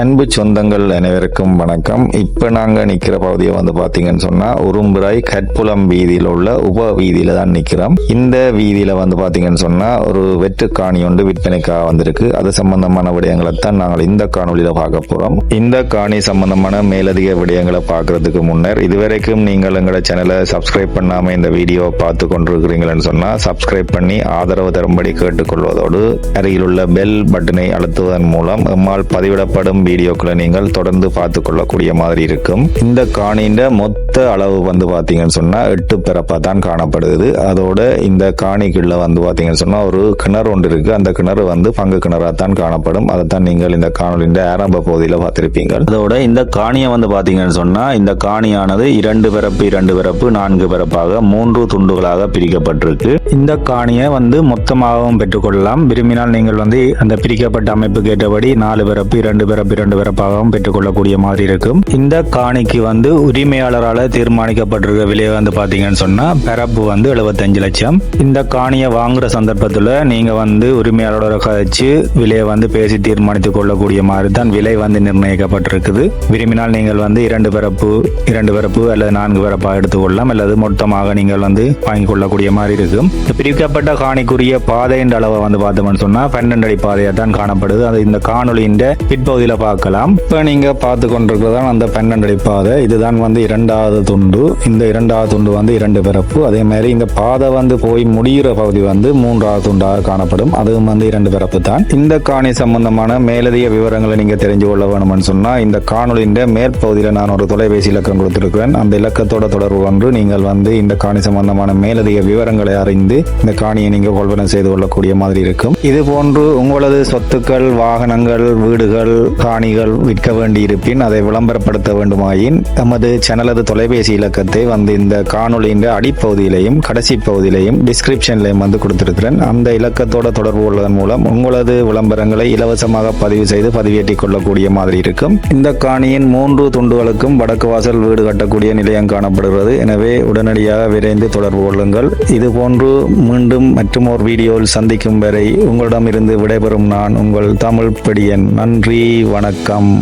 அன்பு சொந்தங்கள் அனைவருக்கும் வணக்கம். இப்போ நாங்கள் நிற்கிற பகுதியை பார்த்தீங்கன்னு சொன்னால் உரும்புராய் கட்புலம் வீதியில் உள்ள உப வீதியில் தான் நிற்கிறோம். இந்த வீதியில் பார்த்தீங்கன்னு சொன்னால் ஒரு வெற்றுக்காணி ஒன்று விற்பனைக்காக வந்திருக்கு. அது சம்பந்தமான விடயங்களை தான் நாங்கள் இந்த காணொலியில் பார்க்க போகிறோம். இந்த காணி சம்பந்தமான மேலதிக விடயங்களை பார்க்கறதுக்கு முன்னர் இதுவரைக்கும் நீங்கள் எங்களோட சேனலை சப்ஸ்கிரைப் பண்ணாமல் இந்த வீடியோவை பார்த்து கொண்டிருக்கிறீங்களன்னு சொன்னால் சப்ஸ்கிரைப் பண்ணி ஆதரவு தரும்படி கேட்டுக்கொள்வதோடு அருகில் உள்ள பெல் பட்டனை அழுத்துவதன் மூலம் எம்மால் பதிவிடப்படும் வீடியோக்களை நீங்கள் தொடர்ந்து பார்த்து கொள்ளக்கூடிய மாதிரி இருக்கும். இந்த காணியின் மொத்த அளவு பாத்தீங்கன்னு சொன்னா 8 பிறப்பா தான் காணப்படுது. அதோட இந்த காணிக்குள்ள பாத்தீங்கன்னு சொன்னா ஒரு கிணறு ஒன்று இருக்கு. அந்த கிணறு பங்கு கிணறா தான் காணப்படும். அதைத்தான் நீங்கள் இந்த காணொலியின் ஆரம்ப பகுதியில் பார்த்திருப்பீங்க. அதோட இந்த காணியை பாத்தீங்கன்னு சொன்னா இந்த காணியானது 2 பிறப்பு 2 பிறப்பு 4 பிறப்பாக 3 துண்டுகளாக பிரிக்கப்பட்டிருக்கு. இந்த காணியை மொத்தமாகவும் பெற்றுக்கொள்ளலாம். விரும்பினால் நீங்கள் அந்த பிரிக்கப்பட்ட அமைப்புக்கு ஏற்றபடி 4 பிறப்பு 2 பிறப்பு 2 பிறப்பாகவும் பெற்றுக்கொள்ளக்கூடிய மாதிரி இருக்கும். இந்த காணிக்கு உரிமையாளரால் தீர்மானிக்கப்பட்டிருக்க விலை பாத்தீங்கன்னு சொன்னா பிறப்பு 75 லட்சம். இந்த காணியை வாங்குற சந்தர்ப்பத்தில் நீங்க உரிமையாளரோட கழிச்சு விலையை பேசி தீர்மானித்துக் கொள்ளக்கூடிய மாதிரி தான் விலை நிர்ணயிக்கப்பட்டிருக்குது. விரும்பினால் நீங்கள் 2 பிறப்பு 2 பிறப்பு அல்லது 4 பிறப்பாக எடுத்துக்கொள்ளலாம், அல்லது மொத்தமாக நீங்கள் வாங்கிக் கொள்ளக்கூடிய மாதிரி இருக்கும். பிரிக்கப்பட்ட காணிக்குரிய பாதையின் அளவை பார்த்தோம்னு சொன்னா 12 அடி பாதையா தான் காணப்படுது. அது இந்த காணொலியின் பிற்பகுதியில் பார்க்கலாம். இப்ப நீங்க பார்த்து கொண்டிருக்கிறதான் அந்த 12 அடி பாதை. இதுதான் 2வது துண்டு. இந்த 2வது துண்டு 2 பிறப்பு. அதே மாதிரி இந்த பாதை போய் முடிகிற பகுதி 3வது துண்டாக காணப்படும். அதுவும் 2 பிறப்பு தான். இந்த காணி சம்பந்தமான மேலதிக விவரங்களை நீங்க தெரிஞ்சு கொள்ள வேணும்னு சொன்னா இந்த காணொலியின் மேற்பகுதியில் நான் ஒரு தொலைபேசி இலக்கம் கொடுத்திருக்கிறேன். அந்த இலக்கத்தோட தொடர்பு கொண்டு நீங்கள் இந்த காணி சம்பந்தமான மேலதிக விவரங்களை அறிந்து இந்த காணியை நீங்க கொள்வனை செய்து கொள்ளக்கூடிய மாதிரி இருக்கும். இது போன்று உங்களது சொத்துக்கள், வாகனங்கள், வீடுகள், காணிகள் விற்க வேண்டி இருப்பின் அதை விளம்பரப்படுத்த வேண்டுமாயின் நமது சேனலது தொலைபேசி இலக்கத்தை இந்த காணொலியின் அடிப்பகுதியிலையும் கடைசி பகுதியிலையும் டிஸ்கிரிப்ஷன்லையும் கொடுத்திருக்கிறேன். அந்த இலக்கத்தோட தொடர்பு கொள்வதன் மூலம் உங்களது விளம்பரங்களை இலவசமாக பதிவு செய்து பதிவேற்றிக் கொள்ளக்கூடிய மாதிரி இருக்கும். இந்த காணியின் 3 துண்டுகளுக்கும் வடக்கு வாசல் வீடு கட்டக்கூடிய நிலையம் காணப்படுகிறது. எனவே உடனடியாக விரைந்து தொடர்பு கொள்ளுங்கள். இது போன்று மீண்டும் மற்றும் ஒரு வீடியோவில் சந்திக்கும் வரை உங்களிடமிருந்து விடைபெறும் நான் உங்கள் தமிழ் படியன். நன்றி, வணக்கம்.